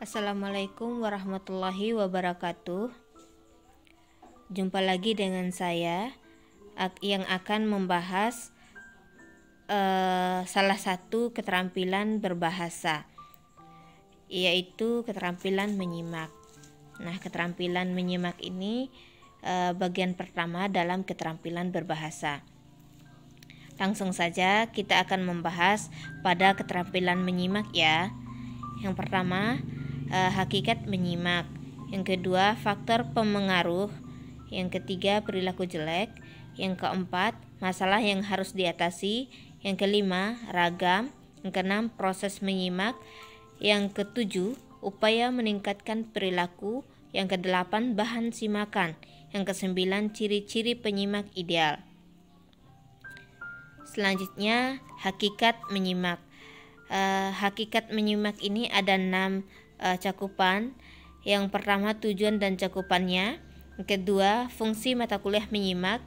Assalamualaikum warahmatullahi wabarakatuh. Jumpa lagi dengan saya yang akan membahas salah satu keterampilan berbahasa, yaitu keterampilan menyimak. Nah, keterampilan menyimak ini bagian pertama dalam keterampilan berbahasa. Langsung saja kita akan membahas pada keterampilan menyimak ya. Yang pertama, hakikat menyimak. Yang kedua, faktor pemengaruh. Yang ketiga, perilaku jelek. Yang keempat, masalah yang harus diatasi. Yang kelima, ragam. Yang keenam, proses menyimak. Yang ketujuh, upaya meningkatkan perilaku. Yang kedelapan, bahan simakan. Yang kesembilan, ciri-ciri penyimak ideal. Selanjutnya, hakikat menyimak. Hakikat menyimak ini ada 6 cakupan. Yang pertama, tujuan dan cakupannya. Yang kedua, fungsi mata kuliah menyimak.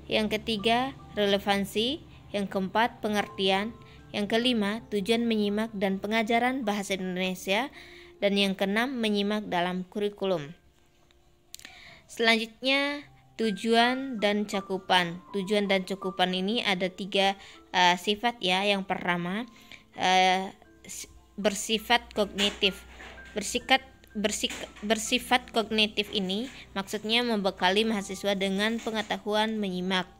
Yang ketiga, relevansi. Yang keempat, pengertian. Yang kelima, tujuan menyimak dan pengajaran bahasa Indonesia. Dan yang keenam, menyimak dalam kurikulum. Selanjutnya, tujuan dan cakupan. Tujuan dan cakupan ini ada 3 sifat ya. Yang pertama, bersifat kognitif. Bersifat kognitif ini maksudnya membekali mahasiswa dengan pengetahuan menyimak.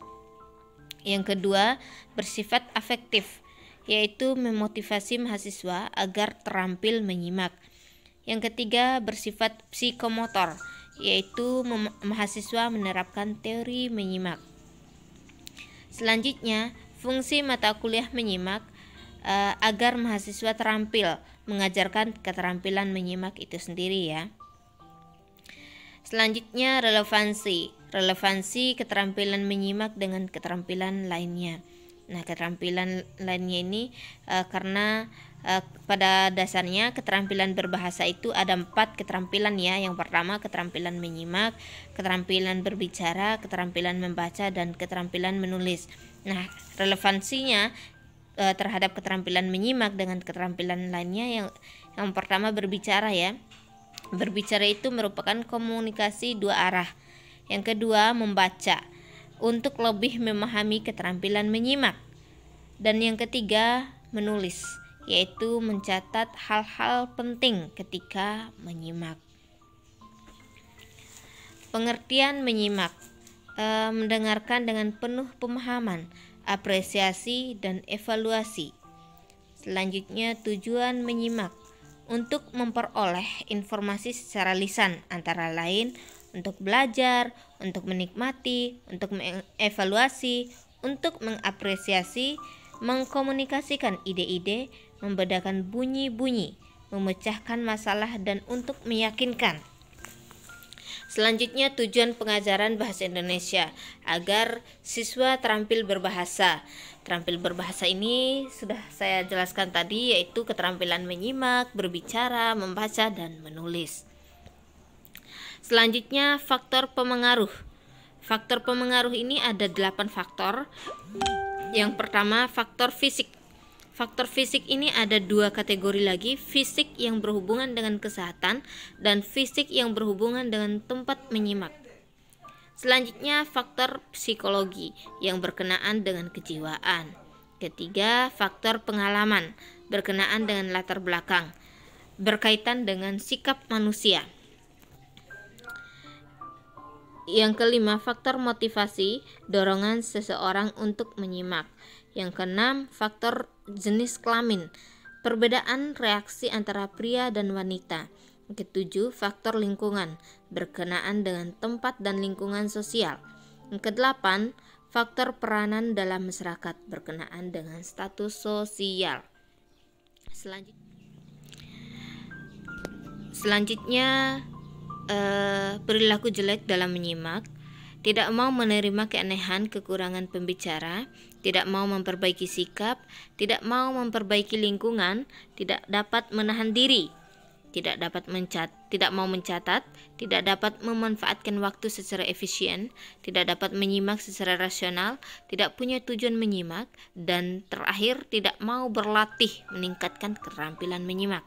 Yang kedua, bersifat afektif, yaitu memotivasi mahasiswa agar terampil menyimak. Yang ketiga, bersifat psikomotor, yaitu mahasiswa menerapkan teori menyimak. Selanjutnya, fungsi mata kuliah menyimak agar mahasiswa terampil mengajarkan keterampilan menyimak itu sendiri ya. Selanjutnya, relevansi keterampilan menyimak dengan keterampilan lainnya. Nah, keterampilan lainnya ini karena pada dasarnya keterampilan berbahasa itu ada 4 keterampilan ya. Yang pertama, keterampilan menyimak, keterampilan berbicara, keterampilan membaca, dan keterampilan menulis. Nah, relevansinya terhadap keterampilan menyimak dengan keterampilan lainnya yang pertama, berbicara ya. Berbicara itu merupakan komunikasi 2 arah. Yang kedua, membaca untuk lebih memahami keterampilan menyimak. Dan yang ketiga, menulis, yaitu mencatat hal-hal penting ketika menyimak. Pengertian menyimak, mendengarkan dengan penuh pemahaman, apresiasi, dan evaluasi. Selanjutnya, tujuan menyimak untuk memperoleh informasi secara lisan, antara lain untuk belajar, untuk menikmati, untuk mengevaluasi, untuk mengapresiasi, mengkomunikasikan ide-ide, membedakan bunyi-bunyi, memecahkan masalah, dan untuk meyakinkan. Selanjutnya, tujuan pengajaran bahasa Indonesia agar siswa terampil berbahasa. Terampil berbahasa ini sudah saya jelaskan tadi, yaitu keterampilan menyimak, berbicara, membaca, dan menulis. Selanjutnya, faktor pemengaruh. Faktor pemengaruh ini ada 8 faktor. Yang pertama, faktor fisik. Faktor fisik ini ada 2 kategori lagi, fisik yang berhubungan dengan kesehatan dan fisik yang berhubungan dengan tempat menyimak. Selanjutnya, faktor psikologi yang berkenaan dengan kejiwaan. Ketiga, faktor pengalaman berkenaan dengan latar belakang, berkaitan dengan sikap manusia. Yang kelima, faktor motivasi, dorongan seseorang untuk menyimak. Yang keenam, faktor jenis kelamin, perbedaan reaksi antara pria dan wanita. Yang ketujuh, faktor lingkungan, berkenaan dengan tempat dan lingkungan sosial. Yang kedelapan, faktor peranan dalam masyarakat, berkenaan dengan status sosial. Selanjutnya, perilaku jelek dalam menyimak, tidak mau menerima keanehan, kekurangan pembicara, tidak mau memperbaiki sikap, tidak mau memperbaiki lingkungan, tidak dapat menahan diri, tidak mau mencatat, tidak dapat memanfaatkan waktu secara efisien, tidak dapat menyimak secara rasional, tidak punya tujuan menyimak, dan terakhir, tidak mau berlatih meningkatkan keterampilan menyimak.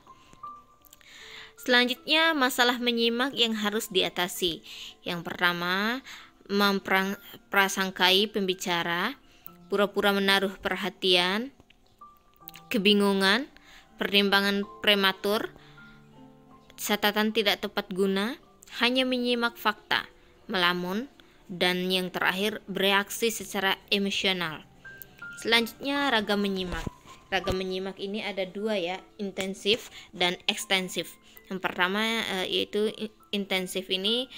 Selanjutnya, masalah menyimak yang harus diatasi. Yang pertama, memprasangkai pembicara, pura-pura menaruh perhatian, kebingungan, perimbangan prematur, catatan tidak tepat guna, hanya menyimak fakta, melamun, dan yang terakhir bereaksi secara emosional. Selanjutnya, ragam menyimak. Ragam menyimak ini ada dua ya, intensif dan ekstensif. Yang pertama yaitu intensif ini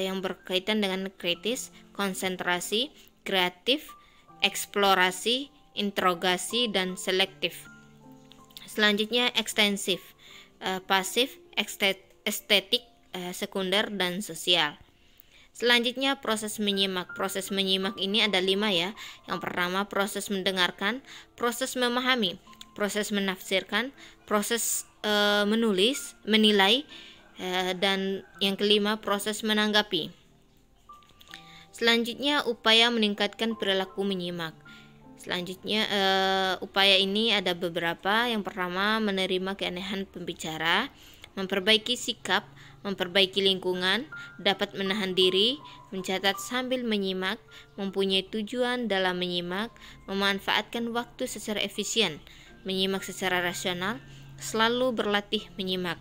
yang berkaitan dengan kritis, konsentrasi, kreatif, eksplorasi, interogasi, dan selektif. Selanjutnya ekstensif, pasif, estetik, sekunder, dan sosial. Selanjutnya proses menyimak. Proses menyimak ini ada 5 ya. Yang pertama proses mendengarkan, proses memahami, proses menafsirkan, proses menulis, menilai, dan yang kelima proses menanggapi. Selanjutnya upaya meningkatkan perilaku menyimak. Selanjutnya upaya ini ada beberapa. Yang pertama menerima keanehan pembicara, memperbaiki sikap, memperbaiki lingkungan, dapat menahan diri, mencatat sambil menyimak, mempunyai tujuan dalam menyimak, memanfaatkan waktu secara efisien, menyimak secara rasional, selalu berlatih menyimak.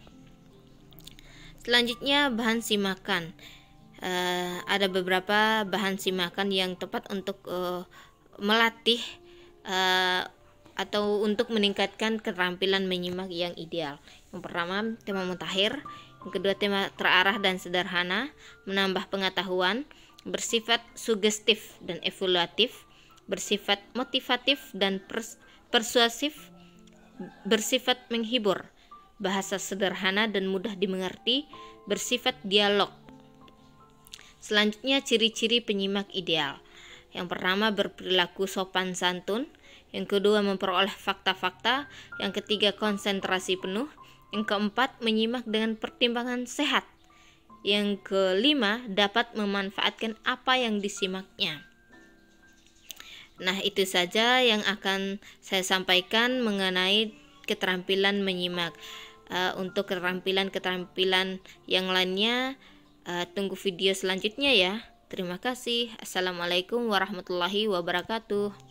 Selanjutnya bahan simakan. Ada beberapa bahan simakan yang tepat untuk melatih atau untuk meningkatkan keterampilan menyimak yang ideal. Yang pertama tema mutakhir, yang kedua tema terarah dan sederhana, menambah pengetahuan, bersifat sugestif dan evaluatif, bersifat motivatif dan persuasif, bersifat menghibur, bahasa sederhana dan mudah dimengerti, bersifat dialog. Selanjutnya ciri-ciri penyimak ideal. Yang pertama berperilaku sopan santun, yang kedua memperoleh fakta-fakta, yang ketiga konsentrasi penuh, yang keempat menyimak dengan pertimbangan sehat, yang kelima dapat memanfaatkan apa yang disimaknya. Nah, itu saja yang akan saya sampaikan mengenai keterampilan menyimak. Untuk keterampilan-keterampilan yang lainnya tunggu video selanjutnya ya. Terima kasih. Assalamualaikum warahmatullahi wabarakatuh.